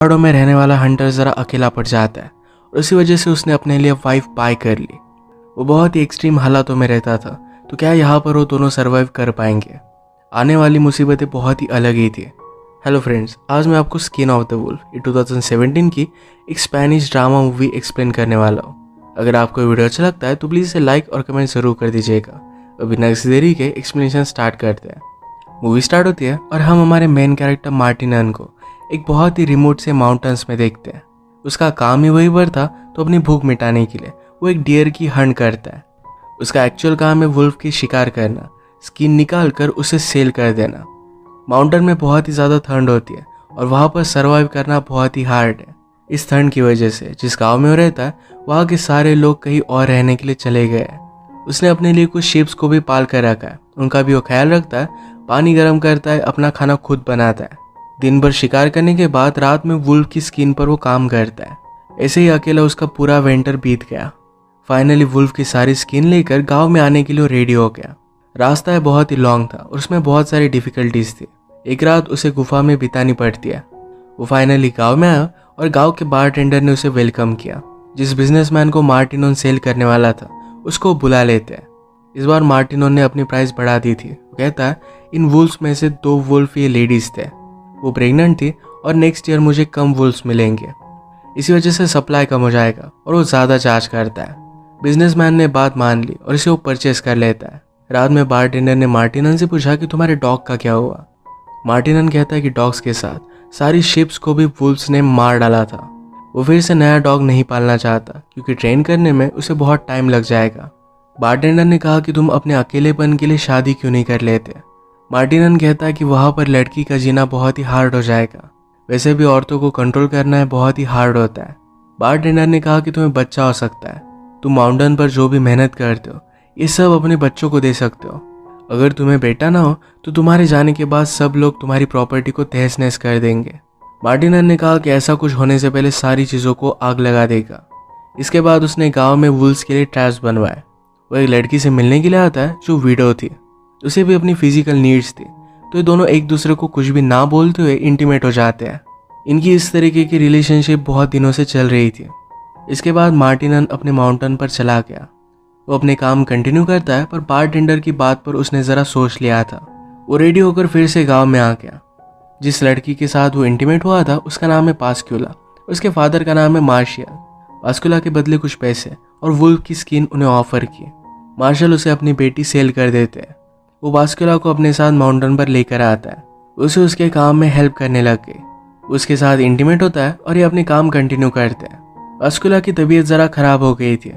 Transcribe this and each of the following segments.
पहाड़ों में रहने वाला हंटर ज़रा अकेला पड़ जाता है और उसी वजह से उसने अपने लिए वाइफ बाय कर ली। वो बहुत ही एक्सट्रीम हालातों में रहता था, तो क्या यहाँ पर वो दोनों सर्वाइव कर पाएंगे? आने वाली मुसीबतें बहुत ही अलग ही थी। हेलो फ्रेंड्स, आज मैं आपको स्किन ऑफ द वुल्फ ये 2017 की एक स्पेनिश ड्रामा मूवी एक्सप्लेन करने वाला हूँ। अगर आपको वीडियो अच्छा लगता है तो प्लीज़ इसे लाइक और कमेंट जरूर कर दीजिएगा। तो बिना किसी देरी के एक्सप्लेनेशन स्टार्ट करते हैं। मूवी स्टार्ट होती है और हम हमारे मेन कैरेक्टर मार्टिनन को एक बहुत ही रिमोट से माउंटेन्स में देखते हैं। उसका काम ही वही पर था, तो अपनी भूख मिटाने के लिए वो एक डियर की हंट करता है। उसका एक्चुअल काम है वुल्फ की शिकार करना, स्किन निकाल कर उसे सेल कर देना। माउंटेन में बहुत ही ज़्यादा ठंड होती है और वहाँ पर सर्वाइव करना बहुत ही हार्ड है। इस ठंड की वजह से जिस गांव में वो रहता है वहाँ के सारे लोग कहीं और रहने के लिए चले गए हैं। उसने अपने लिए कुछ शिप्स को भी पाल कर रखा है, उनका भी वो ख्याल रखता है, पानी गर्म करता है, अपना खाना खुद बनाता है। दिन भर शिकार करने के बाद रात में वुल्फ की स्किन पर वो काम करता है। ऐसे ही अकेला उसका पूरा विंटर बीत गया। फाइनली वुल्फ की सारी स्किन लेकर गांव में आने के लिए रेडी हो गया। रास्ता बहुत ही लॉन्ग था और उसमें बहुत सारी डिफिकल्टीज थी। एक रात उसे गुफा में बितानी पड़ती है। वो फाइनली गांव में आया और गांव के बारटेंडर ने उसे वेलकम किया। जिस बिजनेसमैन को मार्टिनोन सेल करने वाला था उसको बुला लेते हैं। इस बार मार्टिनोन ने अपनी प्राइस बढ़ा दी थी। वो कहता है इन वुल्फ्स में से 2 वुल्फ ये लेडीज थे, वो प्रेग्नेंट थी और नेक्स्ट ईयर मुझे कम वुल्फ्स मिलेंगे। इसी वजह से सप्लाई कम हो जाएगा और वो ज़्यादा चार्ज करता है। बिजनेसमैन ने बात मान ली और इसे वो परचेस कर लेता है। रात में बारटेंडर ने मार्टिनन से पूछा कि तुम्हारे डॉग का क्या हुआ। मार्टिनन कहता है कि डॉग्स के साथ सारी शिप्स को भी वुल्फ्स ने मार डाला था। वो फिर से नया डॉग नहीं पालना चाहता क्योंकि ट्रेन करने में उसे बहुत टाइम लग जाएगा। बारटेंडर ने कहा कि तुम अपने अकेलेपन के लिए शादी क्यों नहीं कर लेते। मार्टिनन कहता है कि वहाँ पर लड़की का जीना बहुत ही हार्ड हो जाएगा, वैसे भी औरतों को कंट्रोल करना है बहुत ही हार्ड होता है। बारटेंडर ने कहा कि तुम्हें बच्चा हो सकता है, तुम माउंटेन पर जो भी मेहनत करते हो ये सब अपने बच्चों को दे सकते हो। अगर तुम्हें बेटा ना हो तो तुम्हारे जाने के बाद सब लोग तुम्हारी प्रॉपर्टी को तहस नहस कर देंगे। मार्टिनन ने कहा कि ऐसा कुछ होने से पहले सारी चीज़ों को आग लगा देगा। इसके बाद उसने गांव में वुल्फ्स के लिए ट्रैप्स बनवाए। वो एक लड़की से मिलने के लिए आता है जो विडो थी, उसे भी अपनी फिजिकल नीड्स थी, तो ये दोनों एक दूसरे को कुछ भी ना बोलते हुए इंटीमेट हो जाते हैं। इनकी इस तरीके की रिलेशनशिप बहुत दिनों से चल रही थी। इसके बाद मार्टिनन अपने माउंटेन पर चला गया। वो अपने काम कंटिन्यू करता है, पर बारटेंडर की बात पर उसने ज़रा सोच लिया था। वो रेडी होकर फिर से गांव में आ गया। जिस लड़की के साथ वो इंटीमेट हुआ था उसका नाम है पास्कुला, उसके फादर का नाम है मार्शियल। पास्कुला के बदले कुछ पैसे और वुल्फ की स्किन उन्हें ऑफर की। मार्शल उसे अपनी बेटी सेल कर देते हैं। वो पास्कुला को अपने साथ माउंटेन पर लेकर आता है। उसे उसके काम में हेल्प करने लग गई। उसके साथ इंटीमेट होता है और ये अपने काम कंटिन्यू करते हैं। पास्कुला की तबीयत ज़रा खराब हो गई थी।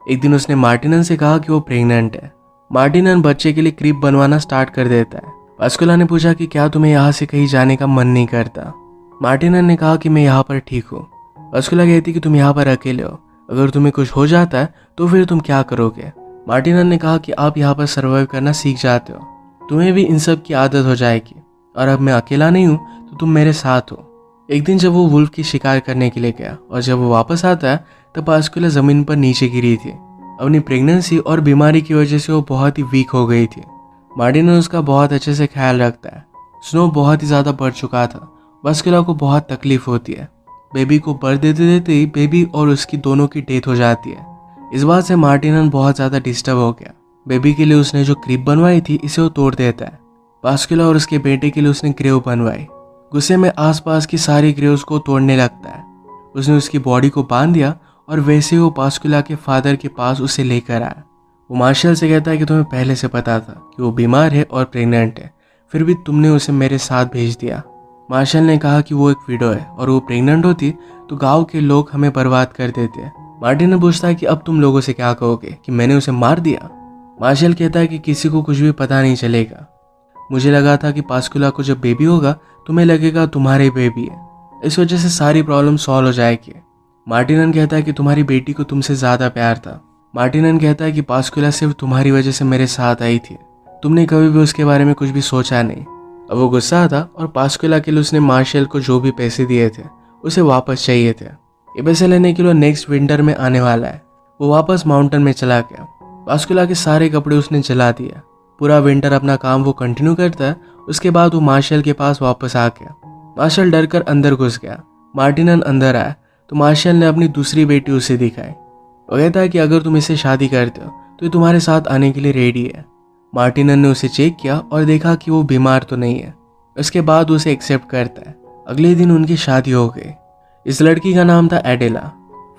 एक दिन उसने मार्टिनन से कहा कि वो प्रेग्नेंट है। मार्टिनन बच्चे के लिए क्रीब बनवाना स्टार्ट कर देता है। पास्कुला ने पूछा कि क्या तुम्हें यहाँ से कहीं जाने का मन नहीं करता। मार्टिनन ने कहा कि मैं यहाँ पर ठीक हूँ। पास्कुला कहती कि तुम यहाँ पर अकेले हो, अगर तुम्हें कुछ हो जाता है तो फिर तुम क्या करोगे। मार्टिनन ने कहा कि आप यहाँ पर सर्वाइव करना सीख जाते हो, तुम्हें भी इन सब की आदत हो जाएगी, और अब मैं अकेला नहीं हूँ तो तुम मेरे साथ हो। एक दिन जब वो वुल्फ की शिकार करने के लिए गया और जब वो वापस आता है तब पास्कुला ज़मीन पर नीचे गिरी थी। अपनी प्रेगनेंसी और बीमारी की वजह से वो बहुत ही वीक हो गई थी। मार्टिनन उसका बहुत अच्छे से ख्याल रखता है। स्नो बहुत ही ज़्यादा बढ़ चुका था। पास्कुला को बहुत तकलीफ होती है। बेबी को बर्थ देते देते ही बेबी और उसकी दोनों की डेथ हो जाती है। इस बात से मार्टिनन बहुत ज़्यादा डिस्टर्ब हो गया। बेबी के लिए उसने जो क्रीब बनवाई थी इसे वो तोड़ देता है। पास्कुला और उसके बेटे के लिए उसने ग्रेव बनवाई। गुस्से में आसपास की सारी ग्रेव्स को तोड़ने लगता है। उसने उसकी बॉडी को बांध दिया और वैसे ही वो पास्कुला के फादर के पास उसे लेकर आया। वो मार्शल से कहता है कि तुम्हें पहले से पता था कि वो बीमार है और प्रेग्नेंट है, फिर भी तुमने उसे मेरे साथ भेज दिया। मार्शल ने कहा कि वो एक विडो है और वो प्रेग्नेंट होती तो गांव के लोग हमें बर्बाद कर देते। मार्टिन पूछता है कि अब तुम लोगों से क्या कहोगे कि मैंने उसे मार दिया। मार्शल कहता है कि किसी को कुछ भी पता नहीं चलेगा। मुझे लगा था कि पास्कुला को जब बेबी होगा तुम्हें लगेगा तुम्हारे बेबी है, इस वजह से सारी प्रॉब्लम सॉल्व हो जाएगी। मार्टिनन कहता है कि तुम्हारी बेटी को तुमसे ज़्यादा प्यार था। मार्टिनन कहता है कि पास्कुला सिर्फ तुम्हारी वजह से मेरे साथ आई थी, तुमने कभी भी उसके बारे में कुछ भी सोचा नहीं। अब वो गुस्सा था और पास्कुला के लिए उसने मार्शल को जो भी पैसे दिए थे उसे वापस चाहिए थे। ये पैसे लेने के लिए नेक्स्ट विंटर में आने वाला है। वो वापस माउंटेन में चला गया। पास्कुला के सारे कपड़े उसने जला दिया। पूरा विंटर अपना काम वो कंटिन्यू करता है। उसके बाद वो मार्शल के पास वापस आ गया। मार्शल डर कर अंदर घुस गया। मार्टिनन अंदर आया तो मार्शल ने अपनी दूसरी बेटी उसे दिखाई। वो कहता है कि अगर तुम इससे शादी करते हो तो ये तुम्हारे साथ आने के लिए रेडी है। मार्टिनन ने उसे चेक किया और देखा कि वो बीमार तो नहीं है। उसके बाद उसे एक्सेप्ट करता है। अगले दिन उनकी शादी हो गई। इस लड़की का नाम था एडेला।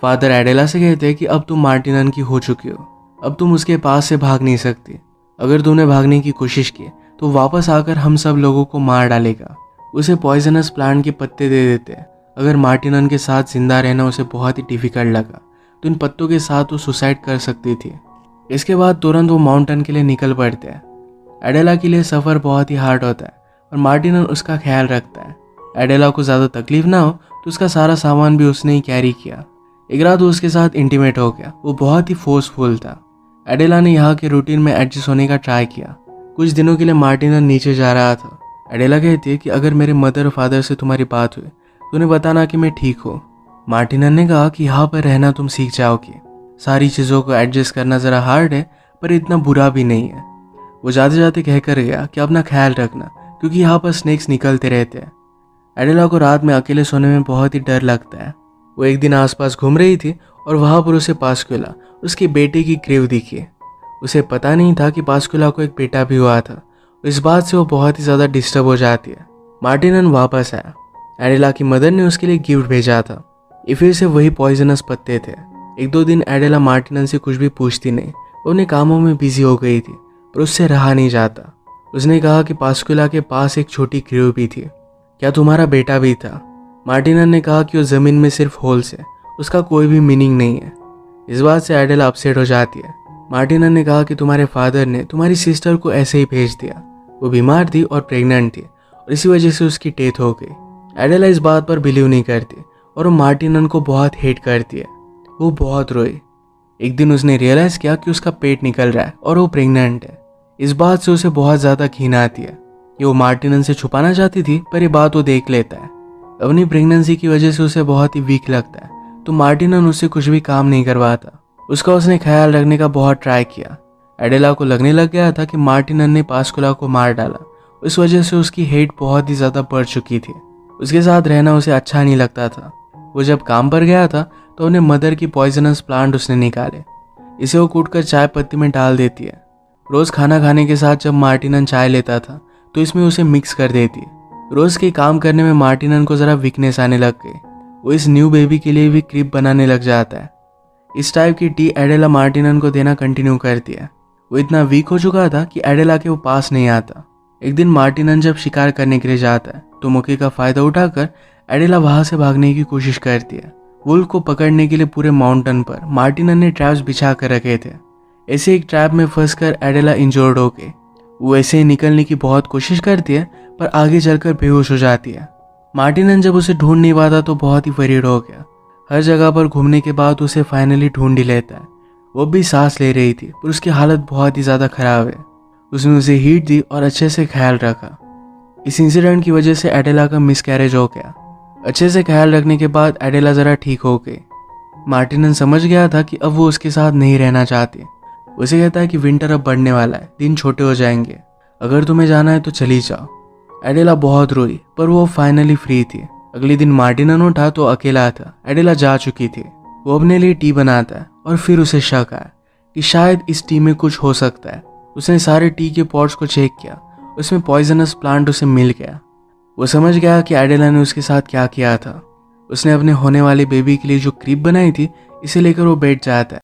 फादर एडेला से कहते हैं कि अब तुम मार्टिनन की हो चुकी हो, अब तुम उसके पास से भाग नहीं सकती। अगर तुमने भागने की कोशिश की तो वापस आकर हम सब लोगों को मार डालेगा। उसे पॉइजनस प्लांट के पत्ते दे देते हैं। अगर मार्टिनन के साथ जिंदा रहना उसे बहुत ही डिफिकल्ट लगा तो इन पत्तों के साथ वो सुसाइड कर सकती थी। इसके बाद तुरंत वो माउंटेन के लिए निकल पड़ते हैं। एडेला के लिए सफ़र बहुत ही हार्ड होता है और मार्टिनन उसका ख्याल रखता है। एडेला को ज़्यादा तकलीफ ना हो तो उसका सारा सामान भी उसने ही कैरी किया। एक रात वो उसके साथ इंटीमेट हो गया। वो बहुत ही फोर्सफुल था। एडेला ने यहाँ के रूटीन में एडजस्ट होने का ट्राई किया। कुछ दिनों के लिए मार्टिनन नीचे जा रहा था। एडेला कहती है कि अगर मेरे मदर और फादर से तुम्हारी बात हुई तो उन्हें बताना कि मैं ठीक हूँ। मार्टिनन ने कहा कि यहाँ पर रहना तुम सीख जाओगी। सारी चीज़ों को एडजस्ट करना ज़रा हार्ड है पर इतना बुरा भी नहीं है। वो जाते जाते कह कर गया कि अपना ख्याल रखना क्योंकि यहाँ पर स्नेक्स निकलते रहते हैं। एडेला को रात में अकेले सोने में बहुत ही डर लगता है। वो एक दिन आसपास घूम रही थी और वहाँ पर उसे पास्कुला उसके बेटे की ग्रेव दिखी। उसे पता नहीं था कि पास्कुला को एक बेटा भी हुआ था। इस बात से वो बहुत ही ज़्यादा डिस्टर्ब हो जाती है। मार्टिनन वापस आया। एडेला की मदर ने उसके लिए गिफ्ट भेजा था। ये फिर से वही पॉइजनस पत्ते थे। एक दो दिन एडेला मार्टिनन से कुछ भी पूछती नहीं। वो अपने कामों में बिजी हो गई थी पर उससे रहा नहीं जाता। उसने कहा कि पास्कुला के पास एक छोटी ग्रेव भी थी, क्या तुम्हारा बेटा भी था? मार्टिनन ने कहा कि वो ज़मीन में सिर्फ होल्स है, उसका कोई भी मीनिंग नहीं है। इस बात से एडेला अपसेट हो जाती है। मार्टिनन ने कहा कि तुम्हारे फादर ने तुम्हारी सिस्टर को ऐसे ही भेज दिया। वो बीमार थी और प्रेग्नेंट थी और इसी वजह से उसकी डेथ हो गई। एडेला इस बात पर बिलीव नहीं करती और वो मार्टिनन को बहुत हेट करती है। वो बहुत रोई। एक दिन उसने रियलाइज़ किया कि उसका पेट निकल रहा है और वो प्रेग्नेंट है। इस बात से उसे बहुत ज़्यादा घिन आती है। ये वो मार्टिनन से छुपाना चाहती थी पर ये बात वो देख लेता है। अपनी प्रेगनेंसी की वजह से उसे बहुत ही वीक लगता है तो मार्टिनन उससे कुछ भी काम नहीं करवाता। उसका उसने ख्याल रखने का बहुत ट्राई किया। एडेला को लगने लग गया था कि मार्टिनन ने पास्कुला को मार डाला। इस वजह से उसकी हेट बहुत ही ज़्यादा बढ़ चुकी थी। उसके साथ रहना उसे अच्छा नहीं लगता था। वो जब काम पर गया था तो उन्हें मदर की पॉइजनस प्लांट उसने निकाले। इसे वो कूटकर चाय पत्ती में डाल देती है। रोज़ खाना खाने के साथ जब मार्टिनन चाय लेता था तो इसमें उसे मिक्स कर देती। रोज़ के काम करने में मार्टिनन को ज़रा वीकनेस आने लग गई। वो इस न्यू बेबी के लिए भी क्रीप बनाने लग जाता है। इस टाइप की टी एडेला मार्टिनन को देना कंटिन्यू करती है। वो इतना वीक हो चुका था कि एडेला के वो पास नहीं आता। एक दिन मार्टिनन जब शिकार करने के लिए जाता है तो मौके का फ़ायदा उठाकर एडेला वहाँ से भागने की कोशिश करती है। वुल्फ को पकड़ने के लिए पूरे माउंटेन पर मार्टिनन ने ट्रैप्स बिछा कर रखे थे। ऐसे एक ट्रैप में फंसकर एडेला इंजर्ड हो गई। वो ऐसे ही निकलने की बहुत कोशिश करती है पर आगे चलकर बेहोश हो जाती है। मार्टिनन जब उसे ढूंढ नहीं पाता तो बहुत ही वरीड हो गया। हर जगह पर घूमने के बाद उसे फाइनली ढूंढ ही लेता है। वो भी सांस ले रही थी पर उसकी हालत बहुत ही ज़्यादा ख़राब है। उसने उसे हीट दी और अच्छे से ख्याल रखा। इस इंसिडेंट की वजह से एडेला का मिसकैरेज हो गया। अच्छे से ख्याल रखने के बाद एडेला ज़रा ठीक हो गई। मार्टिनन समझ गया था कि अब वो उसके साथ नहीं रहना चाहती। उसे कहता है कि विंटर अब बढ़ने वाला है, दिन छोटे हो जाएंगे, अगर तुम्हें जाना है तो चली जाओ। एडेला बहुत रोई पर वो फाइनली फ्री थी। अगले दिन मार्टिनन उठा तो अकेला था। एडेला जा चुकी थी। वो अपने लिए टी बनाता है और फिर उसे शक आया कि शायद इस टी में कुछ हो सकता है। उसने सारे टी के पॉट्स को चेक किया, उसमें पॉइजनस प्लांट उसे मिल गया। वो समझ गया कि एडेला ने उसके साथ क्या किया था। उसने अपने होने वाले बेबी के लिए जो क्रीप बनाई थी इसे लेकर वो बैठ जाता है।